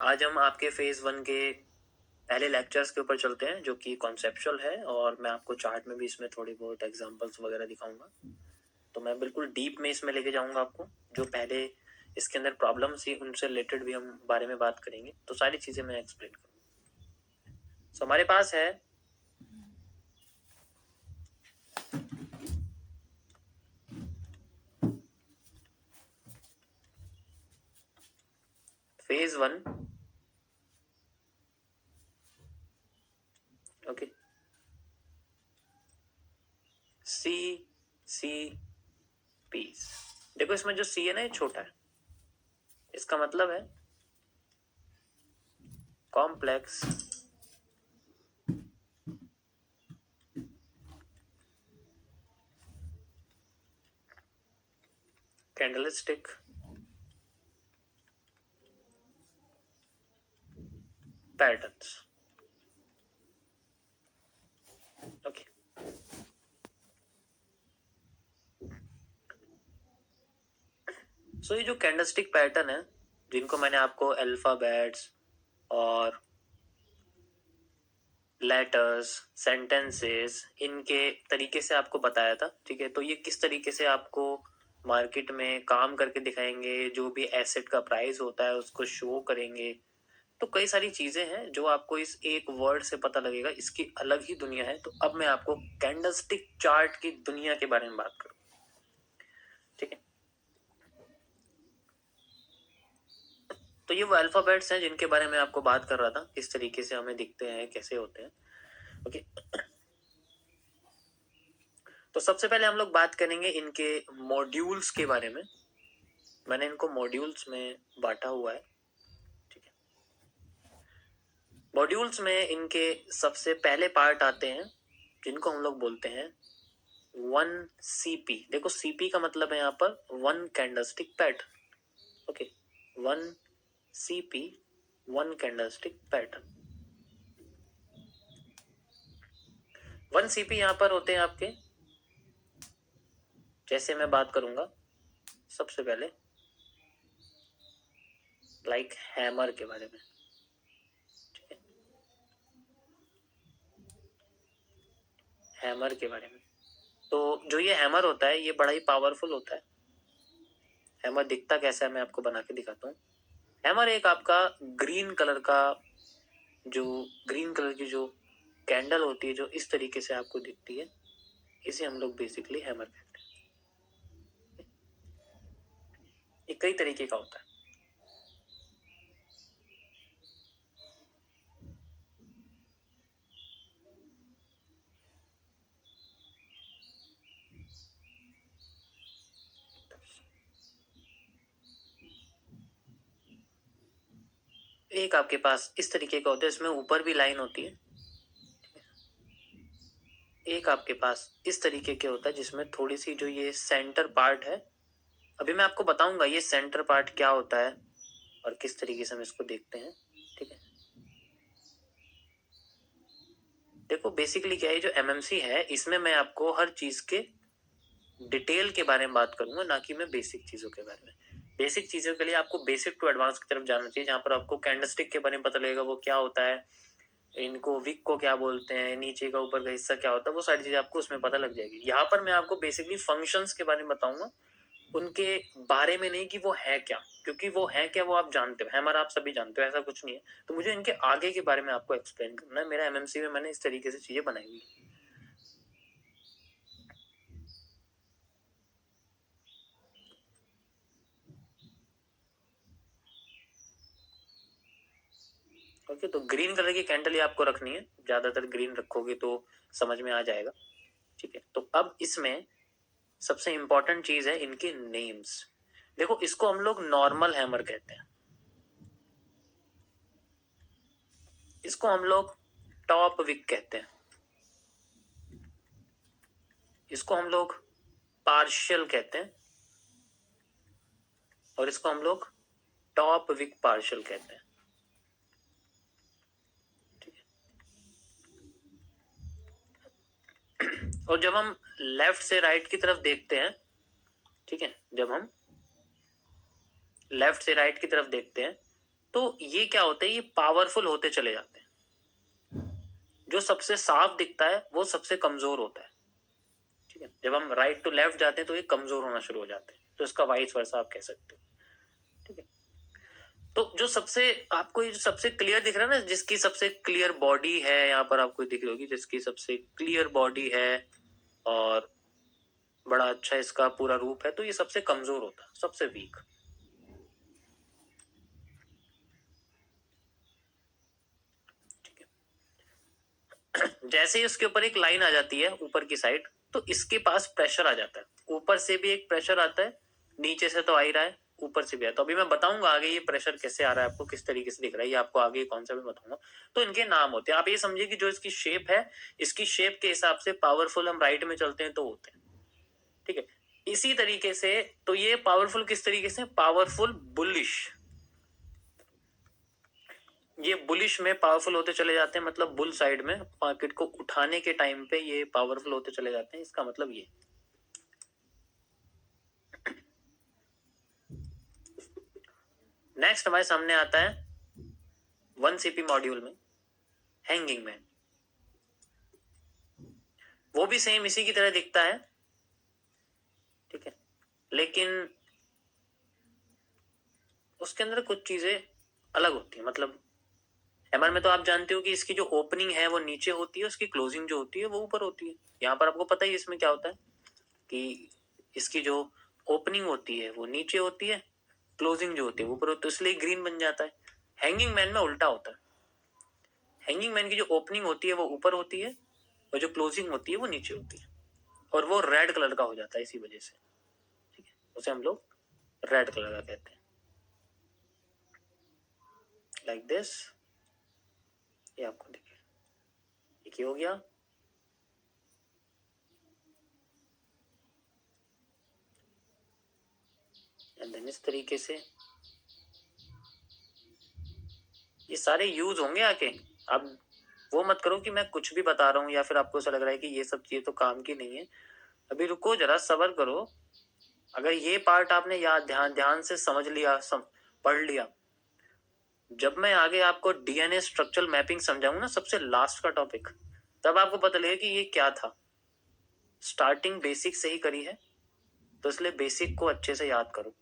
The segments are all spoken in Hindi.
आज हम आपके फेज 1 के पहले लेक्चर्स के ऊपर चलते हैं जो कि कॉन्सेप्चुअल है, और मैं आपको चार्ट में भी इसमें थोड़ी बहुत एग्जांपल्स वगैरह दिखाऊंगा। तो मैं बिल्कुल डीप में इसमें लेके जाऊंगा आपको। जो पहले इसके अंदर प्रॉब्लम्स थी उनसे रिलेटेड भी हम बारे में बात करेंगे, तो सारी चीजें मैं एक्सप्लेन करूंगा। सो हमारे पास है फेज 1। ओके, सी सी पीस। देखो इसमें जो सी है ना, ये छोटा है। इसका मतलब है कॉम्प्लेक्स कैंडलस्टिक पैटर्न्स। ओके, सो ये जो कैंडलस्टिक पैटर्न है, जिनको मैंने आपको अल्फाबेट्स और लेटर्स, सेंटेंसेस, इनके तरीके से आपको बताया था। ठीक है, तो ये किस तरीके से आपको मार्केट में काम करके दिखाएंगे, जो भी एसेट का प्राइस होता है उसको शो करेंगे। तो कई सारी चीजें हैं जो आपको इस एक वर्ड से पता लगेगा, इसकी अलग ही दुनिया है। तो अब मैं आपको कैंडलस्टिक चार्ट की दुनिया के बारे में बात करूँ। ठीक है, तो ये वो अल्फाबेट्स हैं जिनके बारे में आपको बात कर रहा था, किस तरीके से हमें दिखते हैं, कैसे होते हैं। ओके, तो सबसे पहले हम लोग बात करेंगे इनके मॉड्यूल्स के बारे में। मैंने इनको मॉड्यूल्स में बांटा हुआ है। ठीक है, मॉड्यूल्स में इनके सबसे पहले पार्ट आते हैं जिनको हम लोग बोलते हैं 1 CP। देखो CP का मतलब है यहाँ पर 1 candlestick pattern. Okay, 1 CP, 1 candlestick pattern. 1 CP यहाँ पर होते हैं आपके, जैसे मैं बात करूंगा सबसे पहले लाइक हैमर के बारे में। ठीक है, हैमर के बारे में। तो जो ये हैमर होता है ये बड़ा ही पावरफुल होता है। हैमर दिखता कैसा है मैं आपको बना के दिखाता हूँ। हैमर एक आपका ग्रीन कलर का, जो ग्रीन कलर की जो कैंडल होती है, जो इस तरीके से आपको दिखती है, इसे हम लोग बेसिकली हैमर कहते हैं। ये कई तरीके का होता है। एक आपके पास इस तरीके का होता है, इसमें ऊपर भी लाइन होती है। एक आपके पास इस तरीके के होता है जिसमें थोड़ी सी जो ये सेंटर पार्ट है, अभी मैं आपको बताऊंगा ये सेंटर पार्ट क्या होता है और किस तरीके से हम इसको देखते हैं। ठीक है, देखो बेसिकली क्या है, जो MMC है इसमें मैं आपको हर चीज के डिटेल के बारे में बात करूंगा, ना कि मैं बेसिक चीजों के बारे में। बेसिक चीजों के लिए आपको बेसिक टू एडवांस की तरफ जाना चाहिए, जहां पर आपको कैंडलस्टिक के बारे में पता लगेगा वो क्या होता है, इनको विक को क्या बोलते हैं, नीचे का ऊपर का हिस्सा क्या होता है, वो सारी चीजें आपको उसमें पता लग जाएगी। यहाँ पर मैं आपको बेसिकली फंक्शंस के बारे में बताऊंगा, उनके बारे में नहीं कि वो है क्या, क्योंकि वो है क्या वो आप जानते हो, हैमर आप सभी जानते हो, ऐसा कुछ नहीं है। तो मुझे इनके आगे के बारे में आपको एक्सप्लेन करना है। मेरा MMC में मैंने इस तरीके से चीजें बनाई हुई है। ओके, तो ग्रीन कलर की कैंडल ही आपको रखनी है, ज्यादातर ग्रीन रखोगे तो समझ में आ जाएगा। ठीक है, तो अब इसमें सबसे इंपॉर्टेंट चीज है इनके नेम्स। देखो इसको हम लोग नॉर्मल हैमर कहते हैं, इसको हम लोग टॉप विक कहते हैं, इसको हम लोग पार्शियल कहते हैं, और इसको हम लोग टॉप विक पार्शियल कहते हैं। ठीक है, और जब हम लेफ्ट से राइट की तरफ देखते हैं, ठीक है, जब हम लेफ्ट से राइट की तरफ देखते हैं तो ये क्या होता है, ये पावरफुल होते चले जाते हैं। जो सबसे साफ दिखता है वो सबसे कमजोर होता है, ठीक है। जब हम राइट टू लेफ्ट जाते हैं तो ये कमजोर होना शुरू हो जाते हैं, तो इसका वाइस वर्सा आप कह सकते हो, ठीक है। तो जो सबसे आपको ये जो सबसे क्लियर दिख रहा है ना, जिसकी सबसे क्लियर बॉडी है, यहाँ पर आपको दिख रही होगी, जिसकी सबसे क्लियर बॉडी है और बड़ा अच्छा इसका पूरा रूप है, तो ये सबसे कमजोर होता है, सबसे वीक। ठीक है। जैसे ही उसके ऊपर एक लाइन आ जाती है ऊपर की साइड, तो इसके पास प्रेशर आ जाता है, ऊपर से भी एक प्रेशर आता है, नीचे से तो आ ही रहा है, ऊपर से भी है। तो अभी मैं बताऊंगा आगे ये प्रेशर कैसे आ रहा है, आपको किस तरीके से दिख रहा है, ये आपको आगे कॉन्सेप्ट में बताऊंगा। तो इनके नाम होते हैं, आप ये समझिए कि जो इसकी शेप है, इसकी शेप के हिसाब से पावरफुल हम राइट में चलते हैं तो होते हैं, ठीक है। इसी तरीके से तो ये पावरफुल किस तरीके से, पावरफुल बुलिश, ये बुलिश में पावरफुल होते चले जाते हैं, मतलब बुल साइड में मार्केट को उठाने के टाइम पे ये पावरफुल होते चले जाते हैं, इसका मतलब ये। नेक्स्ट हमारे सामने आता है 1CP मॉड्यूल में हैंगिंग मैन। वो भी सेम इसी की तरह दिखता है, ठीक है, लेकिन उसके अंदर कुछ चीजें अलग होती है। मतलब एमआर में तो आप जानते हो कि इसकी जो ओपनिंग है वो नीचे होती है, उसकी क्लोजिंग जो होती है वो ऊपर होती है। यहाँ पर आपको पता ही इसमें क्या होता है कि इसकी जो ओपनिंग होती है वो नीचे होती है, क्लोजिंग जो होती है वो ऊपर होती है, इसलिए ग्रीन बन जाता है। हैंगिंग मैन में उल्टा होता है, हैंगिंग मैन की जो ओपनिंग होती है वो ऊपर होती है और जो क्लोजिंग होती है वो नीचे होती है, और वो रेड कलर का हो जाता है इसी वजह से, ठीक है, उसे हम लोग रेड कलर का कहते हैं, लाइक दिस। ये आपको देखिए, एक हो गया, एंड देन इस तरीके से ये सारे यूज होंगे आके। अब वो मत करो कि मैं कुछ भी बता रहा हूँ या फिर आपको ऐसा लग रहा है कि ये सब चीजें तो काम की नहीं है। अभी रुको जरा, सब्र करो। अगर ये पार्ट आपने याद ध्यान ध्यान से समझ लिया, पढ़ लिया, जब मैं आगे आपको डीएनए स्ट्रक्चरल मैपिंग समझाऊंगा ना, सबसे लास्ट का टॉपिक, तब आपको पता लगेगा कि ये क्या था। स्टार्टिंग बेसिक से ही करी है, तो इसलिए बेसिक को अच्छे से याद करो,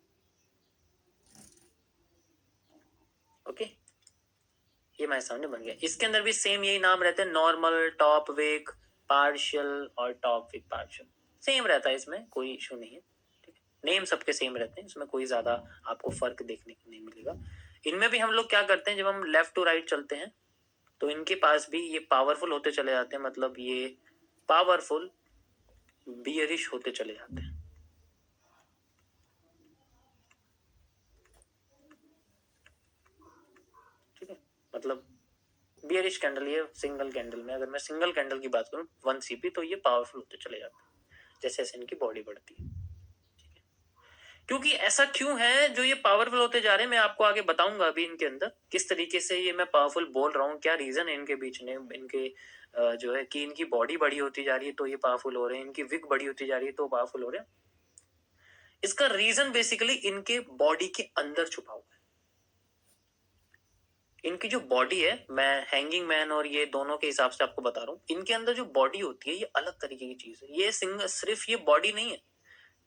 ओके। ये हमारे सामने बन गया। इसके अंदर भी सेम यही नाम रहते हैं, नॉर्मल, टॉप विक, पार्शियल और टॉप विक पार्शियल, सेम रहता है, इसमें कोई इशू नहीं है, ठीक है। नेम सबके सेम रहते हैं, इसमें कोई ज्यादा आपको फर्क देखने को नहीं मिलेगा। इनमें भी हम लोग क्या करते हैं, जब हम लेफ्ट टू राइट चलते हैं तो इनके पास भी ये पावरफुल होते चले जाते हैं, मतलब ये पावरफुल बियरिश होते चले जाते हैं, ठीक है। मतलब बियरिश कैंडल, ये सिंगल कैंडल में, अगर मैं सिंगल कैंडल की बात करूं 1CP, तो ये पावरफुल होते चले जाते हैं जैसे जैसे इनकी बॉडी बढ़ती है, ठीक है। क्योंकि ऐसा क्यों है जो ये पावरफुल होते जा रहे हैं, मैं आपको आगे बताऊंगा अभी इनके अंदर किस तरीके से ये मैं पावरफुल बोल रहा हूँ, क्या रीजन है इनके बीच में, इनके जो है कि इनकी बॉडी बड़ी होती जा रही है तो ये पावरफुल हो रहे हैं, इनकी विक बड़ी होती जा रही है तो पावरफुल हो रहे हैं। इसका रीजन बेसिकली इनके बॉडी के अंदर छुपा हुआ है। इनकी जो बॉडी है, मैं हैंगिंग मैन और ये दोनों के हिसाब से आपको बता रहा हूँ, इनके अंदर जो बॉडी होती है ये अलग तरीके की चीज है। ये सिर्फ ये बॉडी नहीं है,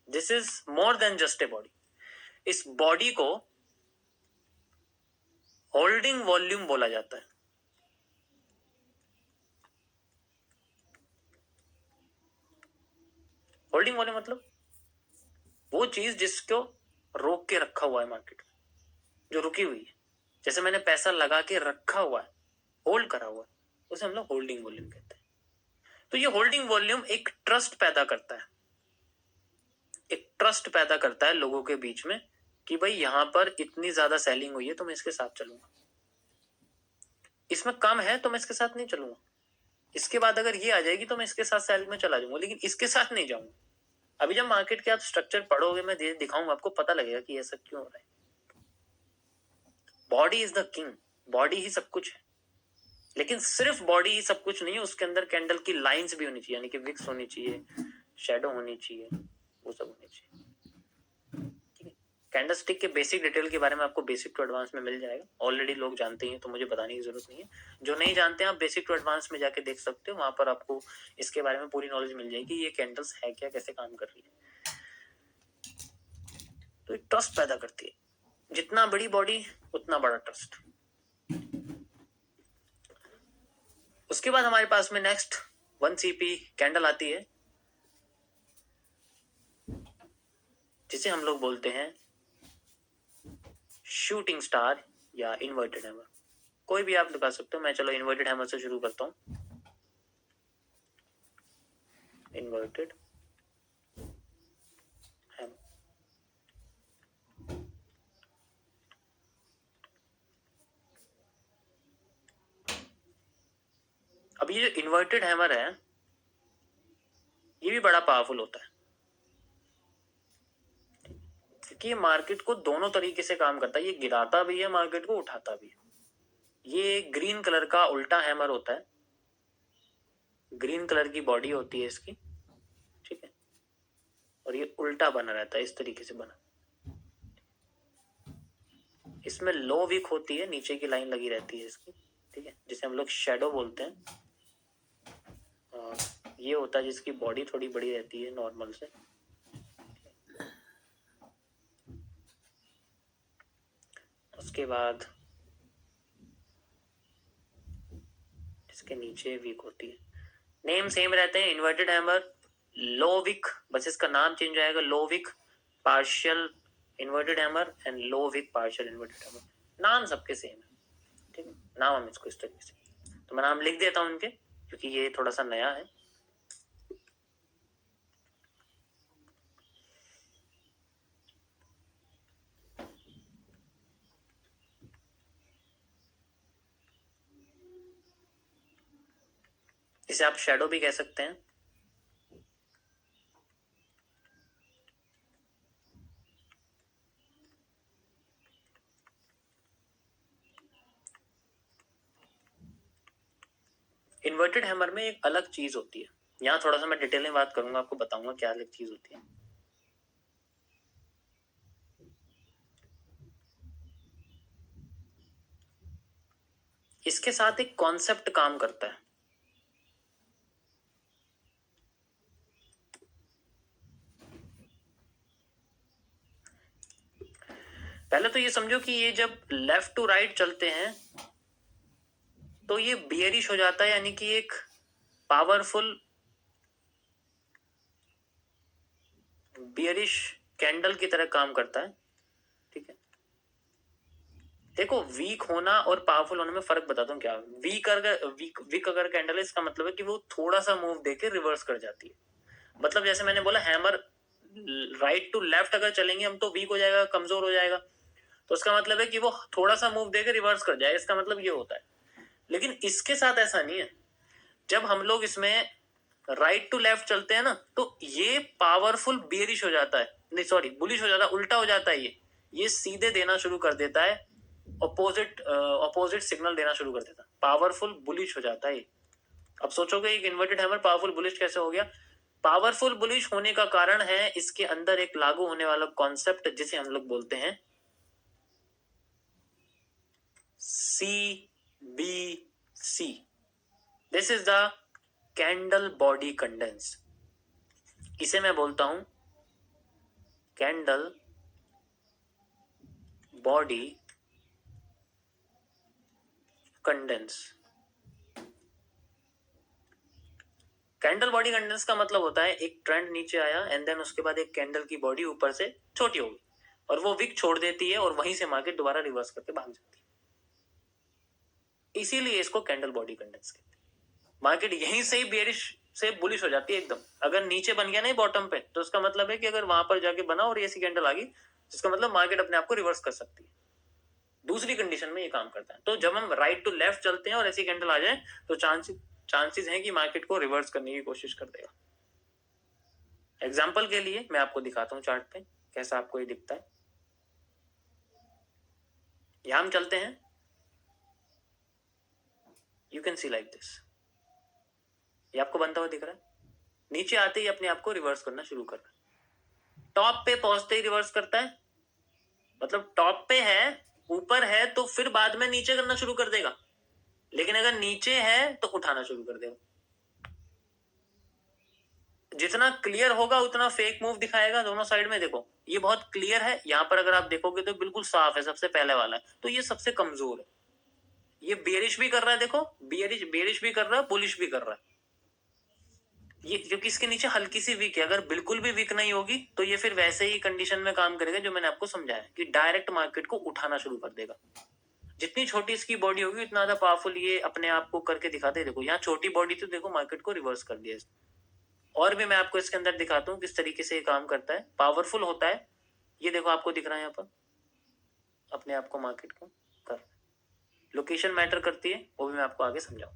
this is more than just a body. इस बॉडी को होल्डिंग वॉल्यूम बोला जाता है। होल्डिंग वॉल्यूम मतलब वो चीज जिसको रोक के रखा हुआ है मार्केट में, जो रुकी हुई है। जैसे मैंने पैसा लगा के रखा हुआ है, होल्ड करा हुआ है, उसे हम लोग होल्डिंग वॉल्यूम कहते हैं। तो ये होल्डिंग वॉल्यूम एक ट्रस्ट पैदा करता है, एक ट्रस्ट पैदा करता है लोगों के बीच में कि भाई यहां पर इतनी ज्यादा सेलिंग हुई है तो मैं इसके साथ चलूंगा, इसमें कम है तो मैं इसके साथ नहीं चलूंगा, इसके बाद अगर ये आ जाएगी तो मैं इसके साथ सेलिंग में चला जाऊंगा, लेकिन इसके साथ नहीं जाऊंगा। अभी जब मार्केट के आप स्ट्रक्चर पढ़ोगे, मैं दिखाऊंगा आपको, पता लगेगा कि ऐसा क्यों हो रहा है। Body is the king, body ही सब कुछ है, लेकिन सिर्फ बॉडी ही सब कुछ नहीं है, उसके अंदर कैंडल की लाइंस भी होनी चाहिए, यानी कि विक्स होनी चाहिए, शेडो होनी चाहिए, वो सब होनी चाहिए, ठीक है। कैंडलस्टिक के बेसिक डिटेल के बारे में आपको बेसिक टू एडवांस में मिल जाएगा, ऑलरेडी लोग जानते हैं तो मुझे बताने की जरूरत नहीं है। जो नहीं जानते हैं आप बेसिक टू एडवांस में जाके देख सकते हो, वहां पर आपको इसके बारे में पूरी नॉलेज मिल जाएगी, ये कैंडल्स है क्या, कैसे काम कर रही है। तो एक ट्रस्ट पैदा करती है, जितना बड़ी बॉडी उतना बड़ा ट्रस्ट। उसके बाद हमारे पास में नेक्स्ट 1CP कैंडल आती है, जिसे हम लोग बोलते हैं शूटिंग स्टार या इन्वर्टेड हैमर। कोई भी आप लगा सकते हो, मैं चलो इन्वर्टेड हैमर से शुरू करता हूं। इन्वर्टेड हैमर, अब ये जो इन्वर्टेड हैमर है ये भी बड़ा पावरफुल होता है, क्योंकि ये मार्केट को दोनों तरीके से काम करता है, ये गिराता भी है, मार्केट को उठाता भी है। ये ग्रीन कलर का उल्टा हैमर होता है, ग्रीन कलर की बॉडी होती है इसकी, ठीक है, और ये उल्टा बना रहता है, इस तरीके से बना। इसमें लो विक होती है, नीचे की लाइन लगी रहती है इसकी, ठीक है, जिसे हम लोग शैडो बोलते हैं। और ये होता है जिसकी बॉडी थोड़ी बड़ी रहती है नॉर्मल से। उसके बाद इसके नीचे विक होती है, नेम सेम रहते हैं, इन्वर्टेड हैमर, लो विक, बस इसका नाम चेंज आएगा, low wick partial inverted hammer and low wick partial inverted hammer, नाम सबके सेम है, ठीक है, नाम हम इसको इस तरीके से, तो मैं नाम लिख देता हूं इनके, क्योंकि ये थोड़ा सा नया है। इसे आप शैडो भी कह सकते हैं। इन्वर्टेड हैमर में एक अलग चीज होती है, यहाँ थोड़ा सा मैं डिटेल में बात करूंगा, आपको बताऊंगा क्या अलग चीज होती है। इसके साथ एक कॉन्सेप्ट काम करता है, पहले तो ये समझो कि ये जब लेफ्ट टू राइट चलते हैं तो ये बियरिश हो जाता है, यानी कि एक पावरफुल बियरिश कैंडल की तरह काम करता है, ठीक है। देखो वीक होना और पावरफुल होने में फर्क बताता हूँ क्या। वीक अगर कैंडल है, इसका मतलब है कि वो थोड़ा सा मूव देके रिवर्स कर जाती है। मतलब जैसे मैंने बोला हैमर राइट टू लेफ्ट अगर चलेंगे हम तो वीक हो जाएगा, कमजोर हो जाएगा, तो उसका मतलब है कि वो थोड़ा सा मूव देके रिवर्स कर जाएगा, इसका मतलब ये होता है। लेकिन इसके साथ ऐसा नहीं है, जब हम लोग इसमें राइट टू लेफ्ट चलते हैं ना तो ये पावरफुल बेरिश हो जाता है, नहीं सॉरी बुलिश हो जाता है, उल्टा हो जाता है, ये सीधे देना शुरू कर देता है, ऑपोजिट सिग्नल देना शुरू कर देता है, पावरफुल बुलिश हो जाता है। अब सोचोगे एक इन्वर्टेड हैमर पावरफुल बुलिश कैसे हो गया। पावरफुल बुलिश होने का कारण है इसके अंदर एक लागू होने वाला कॉन्सेप्ट जिसे हम लोग बोलते हैं CBC। This is the candle body condense, इसे मैं बोलता हूं candle body condense. Candle body condense का मतलब होता है एक ट्रेंड नीचे आया एंड देन उसके बाद एक कैंडल की बॉडी ऊपर से छोटी हो गई और वो विक छोड़ देती है और वहीं से मार्केट दोबारा रिवर्स करके भाग जाती है, इसीलिए इसको कैंडल बॉडी कंडेंस कहते हैं। मार्केट यहीं से ही बेरिश से बुलिश हो जाती है एकदम, अगर नीचे बन गया नहीं बॉटम पे तो उसका मतलब है कि अगर वहां पर जाके बना और ऐसी कैंडल आ गई जिसका मतलब मार्केट अपने आप को रिवर्स कर सकती है, दूसरी कंडीशन में ये काम करता है। तो जब हम राइट टू लेफ्ट चलते हैं और ऐसी कैंडल आ जाए तो चांसेस हैं कि मार्केट को रिवर्स करने की कोशिश कर देगा। एग्जाम्पल के लिए मैं आपको दिखाता हूं चार्ट पे कैसा आपको ये दिखता है। यहां हम चलते हैं, you can C like this, ये आपको बनता हुआ दिख रहा है, नीचे आते ही अपने आप को रिवर्स करना शुरू कर रहा है, टॉप पे पहुंचते ही रिवर्स करता है, मतलब टॉप पे है, ऊपर है तो फिर बाद में नीचे करना शुरू कर देगा, लेकिन अगर नीचे है तो उठाना शुरू कर देगा। जितना क्लियर होगा उतना फेक मूव दिखाएगा दोनों साइड में। देखो ये बहुत क्लियर है, यहाँ पर अगर आप देखोगे तो बिल्कुल साफ है, सबसे पहले वाला है, तो ये सबसे कमजोर है। ये बेरिश भी कर रहा है, देखो बेरिश भी कर रहा है, बुलिश भी कर रहा है। ये क्योंकि इसके नीचे हल्की सी वीक है, अगर बिल्कुल भी वीक नहीं होगी तो ये फिर वैसे ही कंडीशन में काम करेगा जो मैंने आपको समझाया कि डायरेक्ट मार्केट को उठाना शुरू कर देगा। जितनी छोटी इसकी बॉडी होगी उतना ज्यादा पावरफुल ये अपने आप को करके दिखाते हैं। देखो यहाँ छोटी बॉडी तो देखो मार्केट को रिवर्स कर दिया इसने। और भी मैं आपको इसके अंदर दिखाता हूँ किस तरीके से ये काम करता है, पावरफुल होता है। ये देखो आपको दिख रहा है यहाँ पर अपने आप को मार्केट को कर, लोकेशन मैटर करती है, वो भी मैं आपको आगे समझाऊं।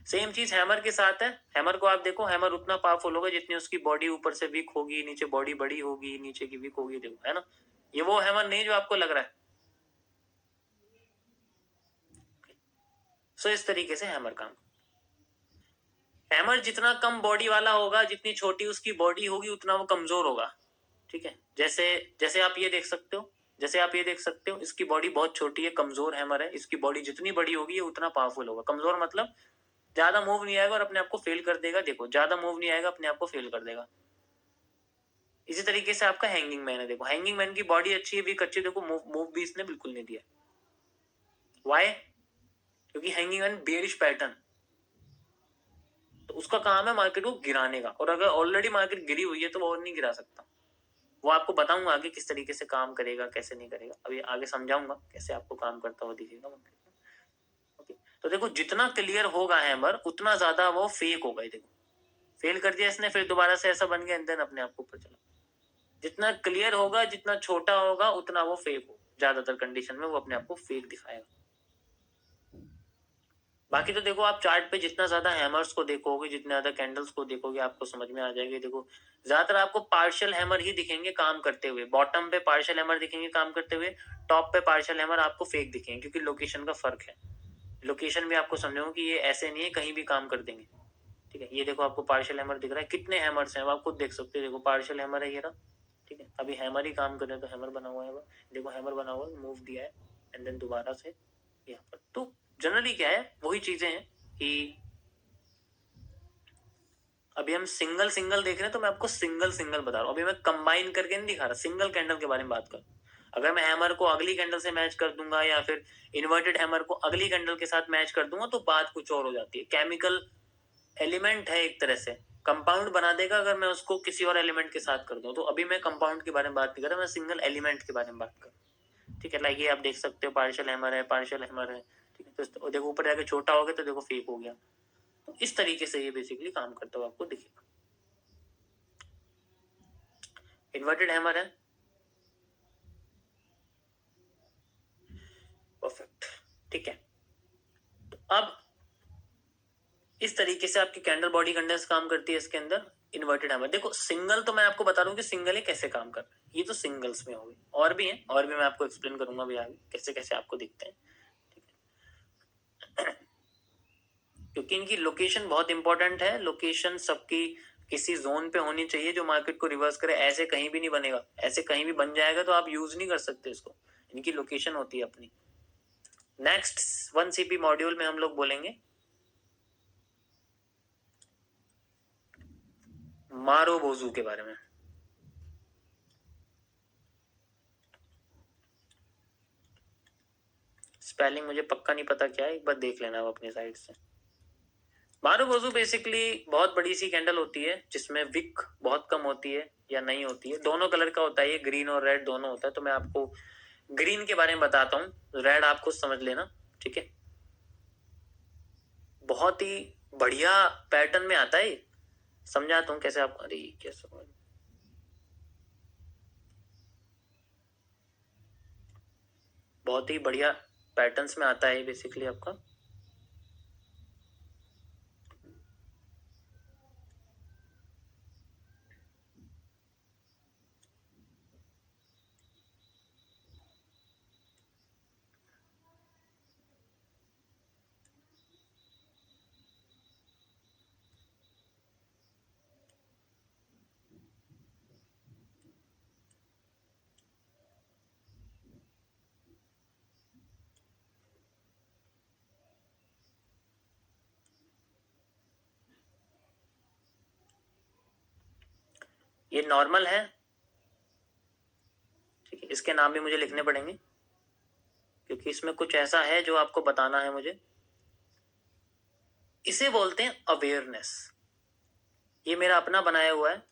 सेम चीज हैमर के साथ है। हैमर को आप देखो, हैमर उतना पावरफुल होगा जितनी उसकी बॉडी ऊपर से वीक होगी, नीचे बॉडी बड़ी होगी, नीचे की वीक होगी। देखो है ना, ये वो हैमर नहीं जो आपको लग रहा है। सो इस तरीके से हैमर काम, हैमर जितना कम बॉडी वाला होगा, जितनी छोटी उसकी बॉडी होगी उतना वो कमजोर होगा। ठीक है, जैसे जैसे आप ये देख सकते हो, जैसे आप ये देख सकते हो, इसकी बॉडी बहुत छोटी है, कमजोर हैमर है। इसकी बॉडी जितनी बड़ी होगी ये उतना पावरफुल होगा। कमजोर मतलब ज्यादा मूव नहीं आएगा और अपने आप को फेल कर देगा। देखो ज्यादा मूव नहीं आएगा, अपने आप को फेल कर देगा। इसी तरीके से आपका हैंगिंग मैन है। देखो हैंगिंग मैन की बॉडी अच्छी है, वीक अच्छी है, देखो मूव भी इसने बिल्कुल नहीं दिया। वाई? क्योंकि हैंगिंग मैन बेरिश पैटर्न, तो उसका काम है मार्केट को गिराने का, और अगर ऑलरेडी मार्केट गिरी हुई है तो वो और नहीं गिरा सकता। वो आपको बताऊंगा आगे किस तरीके से काम करेगा, कैसे नहीं करेगा, अभी आगे समझाऊंगा कैसे आपको काम करता हुआ दिखेगा मार्केट में। ओके, तो देखो जितना क्लियर होगा हैमर उतना ज्यादा वो फेक होगा। देखो फेल कर दिया इसने, फिर दोबारा से ऐसा बन गया, एंड देन अपने आप को ऊपर चला। जितना क्लियर होगा, जितना छोटा होगा, उतना वो फेक हो, ज्यादातर कंडीशन में वो अपने आप को फेक दिखाएगा। बाकी तो देखो आप चार्ट पे जितना ज्यादा हैमर्स को देखोगे, जितने ज्यादा कैंडल्स को देखोगे, आपको समझ में आ जाएगी। देखो ज्यादातर आपको पार्शियल हैमर ही दिखेंगे काम करते हुए, बॉटम पे पार्शियल हैमर दिखेंगे काम करते हुए, टॉप पे पार्शियल हैमर आपको फेक दिखेंगे, क्योंकि लोकेशन का फर्क है। लोकेशन भी आपको समझाऊंगा कि ये ऐसे नहीं है कहीं भी काम कर देंगे। ठीक है, ये देखो आपको पार्शियल हैमर दिख रहा है, कितने हैमर्स हैं आप खुद देख सकते हो। देखो पार्शियल हैमर है ये रहा। ठीक है, अभी हैमर ही काम कर रहे हैं तो हैमर बना हुआ है। देखो हैमर बना हुआ है, मूव दिया है, एंड देन दोबारा से यहाँ पर। तो जनरली क्या है, वही चीजें हैं कि अभी हम सिंगल सिंगल देख रहे हैं तो मैं आपको सिंगल सिंगल बता रहा हूँ। अभी मैं कंबाइन करके नहीं दिखा रहा, सिंगल कैंडल के बारे में बात कर। अगर मैं हैमर को अगली कैंडल से मैच कर दूंगा या फिर इन्वर्टेड हैमर को अगली कैंडल के साथ मैच कर दूंगा तो बात कुछ और हो जाती है। केमिकल एलिमेंट है एक तरह से, कंपाउंड बना देगा अगर मैं उसको किसी और एलिमेंट के साथ कर दूं। तो अभी मैं कंपाउंड के बारे में बात नहीं कर रहा, मैं सिंगल एलिमेंट के बारे में बात कर रहा। ठीक है, लाइक ये आप देख सकते हो पार्शियल हैमर है, पार्शियल हैमर है। ठीक है, तो देखो ऊपर जाके छोटा हो गया तो देखो फेक हो गया। तो इस तरीके से ये बेसिकली काम करता हुआ आपको दिखेगा। इन्वर्टेड हैमर है, परफेक्ट। ठीक है, तो अब इस तरीके से आपकी कैंडल बॉडी कंडेंस काम करती है इसके अंदर। इन्वर्टेड हैमर देखो, सिंगल तो मैं आपको बता रहा हूँ कि सिंगल ही कैसे काम कर रहा है, ये तो सिंगल्स में हो गई। और भी है, और भी मैं आपको एक्सप्लेन करूंगा भी आगे कैसे कैसे आपको दिखते हैं। क्योंकि इनकी लोकेशन बहुत इंपॉर्टेंट है। लोकेशन सबकी किसी जोन पे होनी चाहिए जो मार्केट को रिवर्स करे। ऐसे कहीं भी नहीं बनेगा, ऐसे कहीं भी बन जाएगा तो आप यूज नहीं कर सकते इसको। इनकी लोकेशन होती है अपनी। नेक्स्ट 1 CP मॉड्यूल में हम लोग बोलेंगे मारोबोजू के बारे में। स्पेलिंग मुझे पक्का नहीं पता क्या है, एक बार देख लेना आप अपनी साइड से। मारुबोजू बेसिकली बहुत बड़ी सी कैंडल होती है जिसमें विक बहुत कम होती है या नहीं होती है, दोनों कलर का होता है ये, ग्रीन और रेड दोनों होता है। तो मैं आपको ग्रीन के बारे में बताता हूँ, रेड आप खुद समझ लेना। ठीक है, बहुत ही बढ़िया पैटर्न में आता है, समझाता हूँ कैसे आप। अरे कैसे, बहुत ही बढ़िया पैटर्न्स में आता है बेसिकली आपका। ये नॉर्मल है, ठीक है, इसके नाम भी मुझे लिखने पड़ेंगे क्योंकि इसमें कुछ ऐसा है जो आपको बताना है मुझे। इसे बोलते हैं अवेयरनेस, ये मेरा अपना बनाया हुआ है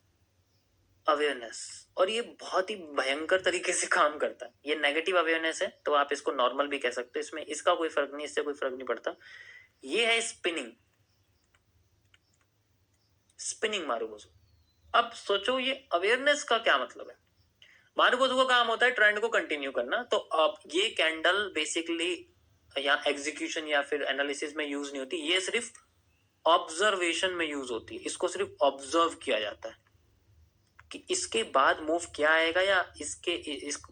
अवेयरनेस, और ये बहुत ही भयंकर तरीके से काम करता है। ये नेगेटिव अवेयरनेस है, तो आप इसको नॉर्मल भी कह सकते हो, इसमें इसका कोई फर्क नहीं, इससे कोई फर्क नहीं पड़ता। ये है स्पिनिंग, स्पिनिंग मारुबोजू। अब सोचो ये अवेयरनेस का क्या मतलब है। मारुबोजू का काम होता है ट्रेंड को कंटिन्यू करना, तो अब ये कैंडल बेसिकली या एग्जीक्यूशन या फिर एनालिसिस में यूज नहीं होती, ये सिर्फ ऑब्जर्वेशन में यूज होती है। इसको सिर्फ ऑब्जर्व किया जाता है कि इसके बाद मूव क्या आएगा, या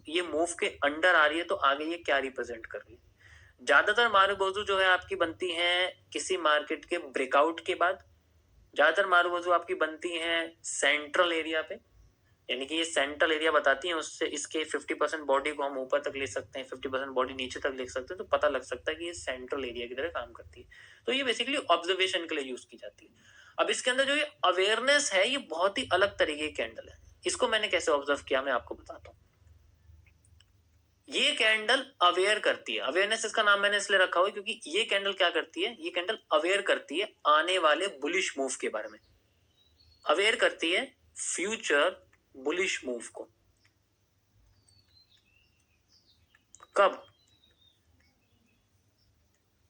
ये मूव के अंडर आ रही है तो आगे ये क्या रिप्रेजेंट कर रही है। ज्यादातर मारुबोजू जो है आपकी बनती है किसी मार्केट के ब्रेकआउट के बाद, ज्यादातर मारुबोजू आपकी बनती है सेंट्रल एरिया पे, यानी कि ये सेंट्रल एरिया बताती है, उससे इसके 50% बॉडी को हम ऊपर तक ले सकते हैं, 50% बॉडी नीचे तक ले सकते हैं, तो पता लग सकता है कि ये सेंट्रल एरिया की तरह काम करती है। तो ये बेसिकली ऑब्जर्वेशन के लिए यूज की जाती है। अब इसके अंदर जो ये अवेयरनेस है, ये बहुत ही अलग तरीके की कैंडल है। इसको मैंने कैसे ऑब्जर्व किया मैं आपको बताता हूँ। ये कैंडल अवेयर करती है, अवेयरनेस इसका नाम मैंने इसलिए रखा हुआ क्योंकि ये कैंडल क्या करती है, ये कैंडल अवेयर करती है आने वाले बुलिश मूव के बारे में, अवेयर करती है फ्यूचर बुलिश मूव को। कब?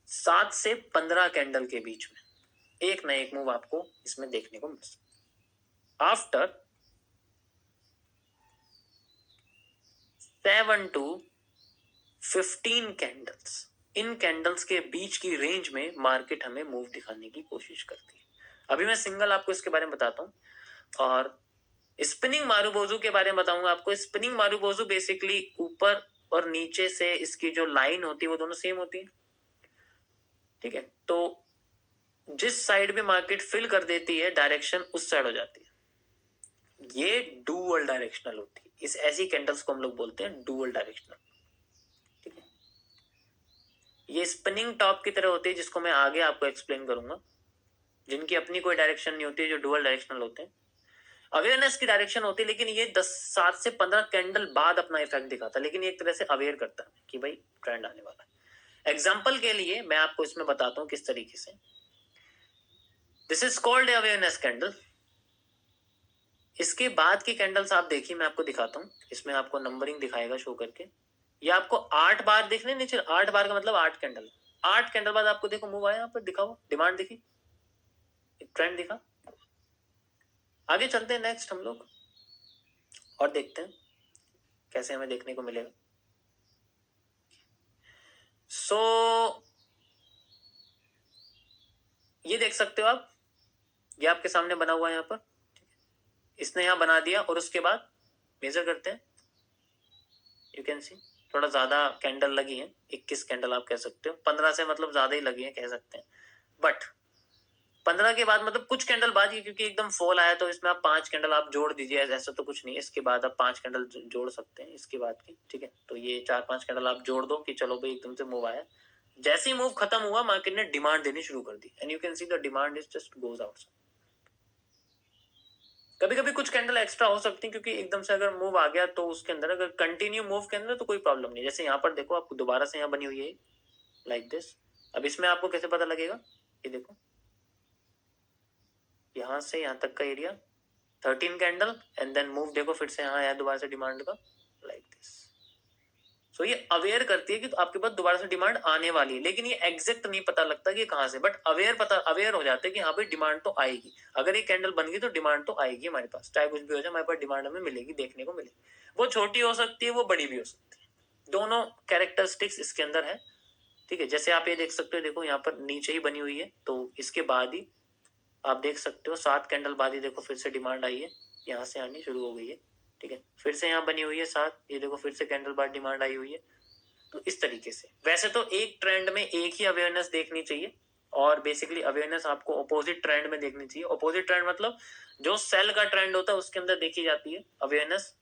7 से 15 कैंडल के बीच में एक ना एक मूव आपको इसमें देखने को मिल सकता है। After 7 to 15 candles, in candles के बीच की रेंज में मार्केट हमें मूव दिखाने की कोशिश करती है। अभी मैं सिंगल आपको इसके बारे में बताता हूँ, और स्पिनिंग मारुबोजू के बारे में बताऊंगा आपको। स्पिनिंग मारुबोजू बेसिकली ऊपर और नीचे से इसकी जो लाइन होती है वो दोनों सेम होती है, ठीक है। तो जिस साइड में मार्केट फिल कर देती है डायरेक्शन उस साइड हो जाती है। ये डुअल डायरेक्शनल होती है, इस ऐसी कैंडल्स को हम लोग बोलते हैं डुअल डायरेक्शनल, ठीक है। ये स्पिनिंग टॉप की तरह होती है, जिसको मैं आगे आपको एक्सप्लेन करूंगा, जिनकी अपनी कोई डायरेक्शन नहीं होती है, जो डुअल डायरेक्शनल होते हैं। अवेयरनेस की डायरेक्शन होती है, लेकिन ये 7 से 15 कैंडल बाद अपना इफेक्ट दिखाता है, लेकिन ये एक तरह से अवेयर करता है कि भाई ट्रेंड आने वाला है। एग्जाम्पल के लिए मैं आपको इसमें बताता हूं किस तरीके से। This is called awareness candle. इसके बाद की कैंडल्स आप देखिए, मैं आपको दिखाता हूं, इसमें आपको नंबरिंग दिखाएगा शो करके। ये आपको 8 बार देखने नीचे, 8 बार का मतलब 8 कैंडल, 8 कैंडल बाद आपको देखो मूव आया, यहाँ पर दिखा हुआ डिमांड दिखी, ट्रेंड दिखा। आगे चलते हैं नेक्स्ट हम लोग और देखते हैं कैसे हमें देखने को मिलेगा। ये देख सकते हो आप, ये आपके सामने बना हुआ है यहाँ पर, इसने यहाँ बना दिया, और उसके बाद मेजर करते हैं। यू कैन सी थोड़ा ज्यादा कैंडल लगी है, 21 कैंडल आप कह सकते हो, 15 से मतलब ज्यादा ही लगी है कह सकते हैं। बट 15 के बाद मतलब कुछ कैंडल बाद ही, क्योंकि एकदम फॉल आया तो इसमें आप 5 कैंडल आप जोड़ दीजिए, ऐसा तो कुछ नहीं है। इसके बाद आप 5 कैंडल जोड़ सकते हैं इसके बाद की, ठीक है। तो ये 4-5 कैंडल आप जोड़ दो कि चलो भाई एकदम से मूव आया। जैसे ही मूव खत्म हुआ मार्केट ने डिमांड देनी शुरू कर दी, and you can see the demand is just goes out. कभी कभी कुछ कैंडल एक्स्ट्रा हो सकती है, क्योंकि एकदम से अगर मूव आ गया तो उसके अंदर अगर कंटिन्यू मूव के अंदर तो कोई प्रॉब्लम नहीं। जैसे यहाँ पर देखो, आपको दोबारा से यहाँ बनी हुई है लाइक दिस। अब इसमें आपको कैसे पता लगेगा, ये देखो यहाँ से यहाँ तक का area 13 candle, and then move देखो फिर से यहाँ आया दोबारा से डिमांड का लाइक दिस। सो ये अवेयर करती है कि तो आपके पास दोबारा से डिमांड आने वाली है, लेकिन ये एग्जैक्ट नहीं पता लगता कि कहां से, बट अवेयर हो जाते हैं कि हाँ भाई डिमांड तो आएगी। अगर ये कैंडल बन गई तो डिमांड तो आएगी हमारे पास, चाहे कुछ भी हो जाए हमारे पास डिमांड हमें मिलेगी, देखने को मिलेगी। वो छोटी हो सकती है, वो बड़ी भी हो सकती है, दोनों कैरेक्टरिस्टिक्स इसके अंदर है, ठीक है। जैसे आप ये देख सकते हो, देखो यहाँ पर नीचे ही बनी हुई है, तो इसके बाद ही आप देख सकते हो 7 कैंडल बाद ही देखो फिर से डिमांड आई है, यहाँ से आनी शुरू हो गई है, ठीक है। फिर से यहाँ बनी हुई है 7, ये देखो फिर से कैंडल बाद डिमांड आई हुई है। तो इस तरीके से वैसे तो एक ट्रेंड में एक ही अवेयरनेस देखनी चाहिए, और बेसिकली अवेयरनेस आपको अपोजिट ट्रेंड में देखनी चाहिए। अपोजिट ट्रेंड मतलब जो सेल का ट्रेंड होता है उसके अंदर देखी जाती है अवेयरनेस।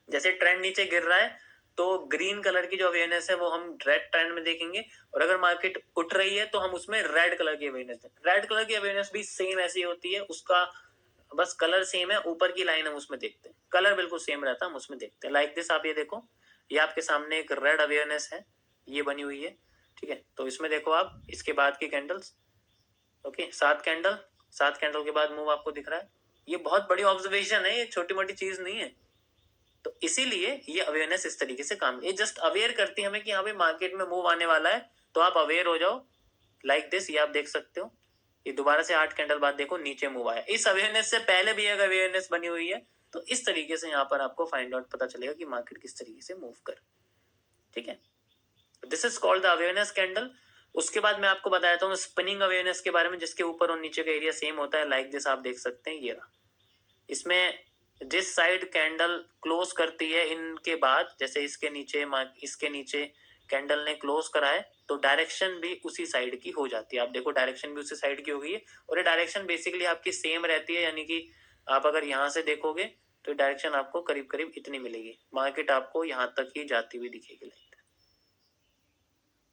जैसे ट्रेंड नीचे गिर रहा है तो ग्रीन कलर की जो अवेयरनेस है वो हम रेड ट्रेंड में देखेंगे, और अगर मार्केट उठ रही है तो हम उसमें रेड कलर की अवेयरनेस देखेंगे। रेड कलर की अवेयरनेस भी सेम ऐसी होती है, उसका बस कलर सेम है, ऊपर की लाइन हम उसमें देखते हैं, कलर बिल्कुल सेम रहता है, हम उसमें देखते हैं। लाइक दिस आप ये देखो, ये आपके सामने एक रेड अवेयरनेस है, ये बनी हुई है, ठीक है। तो इसमें देखो आप इसके बाद की कैंडल्स, ओके, 7 कैंडल के बाद मूव आपको दिख रहा है। ये बहुत बड़ी ऑब्जर्वेशन है, ये छोटी मोटी चीज नहीं है। तो इसीलिए ये अवेयरनेस इस तरीके से काम, ये जस्ट अवेयर करती है हमें कि हाँ भाई मार्केट में मूव आने वाला है, तो आप अवेयर हो जाओ। लाइक दिस, ये आप देख सकते हो, ये दोबारा से 8 कैंडल बाद देखो नीचे मूव आया। इस अवेयरनेस से पहले भी एक अवेयरनेस बनी हुई है, तो इस तरीके से यहाँ पर आपको फाइंड आउट पता चलेगा कि मार्केट किस तरीके से मूव कर, ठीक है। This is called the awareness candle. उसके बाद मैं आपको बताया था स्पिनिंग अवेयरनेस के बारे में, जिसके ऊपर और नीचे का एरिया सेम होता है। लाइक दिस आप देख सकते हैं, ये रहा। इसमें जिस साइड कैंडल क्लोज करती है इनके बाद, जैसे इसके नीचे कैंडल ने क्लोज करा है, तो डायरेक्शन भी उसी साइड की हो जाती है। आप देखो डायरेक्शन भी उसी साइड की हो गई है, और ये डायरेक्शन बेसिकली आपकी सेम रहती है, यानी कि आप अगर यहाँ से देखोगे तो डायरेक्शन आपको करीब करीब इतनी मिलेगी। मार्केट आपको यहाँ तक ही जाती हुई दिखेगी।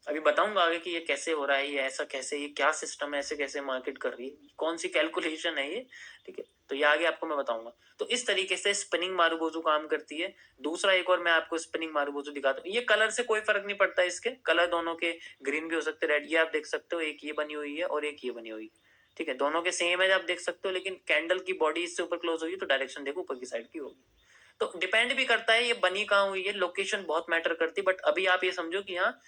अभी बताऊंगा आगे कि ये कैसे हो रहा है, ये ऐसा कैसे, ये क्या सिस्टम है, ऐसे कैसे मार्केट कर रही है, कौन सी कैलकुलेशन है ये, ठीक है। तो ये आगे आपको मैं बताऊंगा। तो इस तरीके से स्पिनिंग मारुबोजू काम करती है। दूसरा एक और मैं आपको स्पिनिंग मारुबोजू दिखाता हूँ। ये कलर से कोई फर्क नहीं पड़ता, इसके कलर दोनों के ग्रीन भी हो सकते, रेड। ये आप देख सकते हो, एक ये बनी हुई है और एक ये बनी हुई है, ठीक है। दोनों के सेम है, आप देख सकते हो, लेकिन कैंडल की बॉडी इससे ऊपर क्लोज हुई तो डायरेक्शन देखो ऊपर की साइड की होगी। तो डिपेंड भी करता है ये बनी कहाँ हुई है, लोकेशन बहुत मैटर करती है। बट अभी आप ये समझो कि हाँ,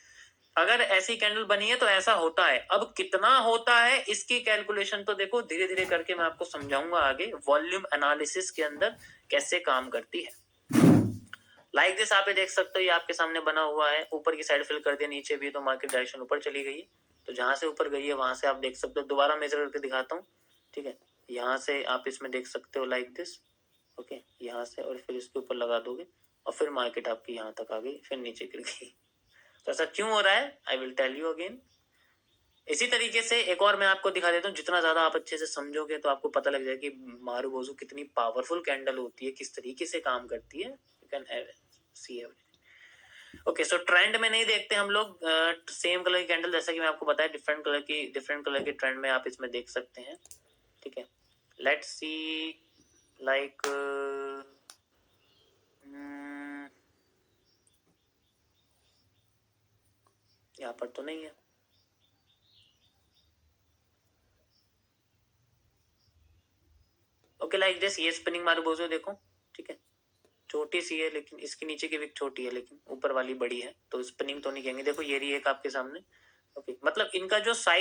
अगर ऐसी कैंडल बनी है तो ऐसा होता है। अब कितना होता है इसकी कैलकुलेशन तो देखो धीरे धीरे करके मैं आपको समझाऊंगा आगे, वॉल्यूम एनालिसिस के अंदर कैसे काम करती है। लाइक दिस आप ये देख सकते हो, ये आपके सामने बना हुआ है, ऊपर की साइड फिल कर दिया, नीचे भी, तो मार्केट डायरेक्शन ऊपर चली गई है। तो जहां से ऊपर गई है वहां से आप देख सकते हो, दोबारा मेजर करके दिखाता हूँ, ठीक है। यहाँ से आप इसमें देख सकते हो लाइक दिस, ओके, यहाँ से, और फिर इसके ऊपर लगा दोगे, और फिर मार्केट आपकी यहाँ तक आ गई, फिर नीचे गिर गई। तो ऐसा क्यों हो रहा है, I will tell you again. इसी तरीके से एक और मैं आपको दिखा देता हूँ, जितना ज्यादा आप अच्छे से समझोगे तो आपको पता लग जाएगा कि मारुबोजू कितनी पावरफुल कैंडल होती है, किस तरीके से काम करती है। You can see everything. Okay, so trend में नहीं देखते हम लोग सेम कलर की कैंडल, जैसा कि मैं आपको बताया डिफरेंट कलर की ट्रेंड में आप इसमें देख सकते हैं, ठीक है। लेट्स सी, लाइक यहाँ पर तो नहीं है। ओके, लाइक दिस, ये स्पिनिंग मारुबोजू देखो, ठीक है, छोटी सी है, लेकिन इसके नीचे की विक छोटी है, लेकिन ऊपर वाली बड़ी है, तो स्पिनिंग तो नहीं कहेंगे। देखो ये रही एक आपके सामने, ओके, मतलब इनका जो साइज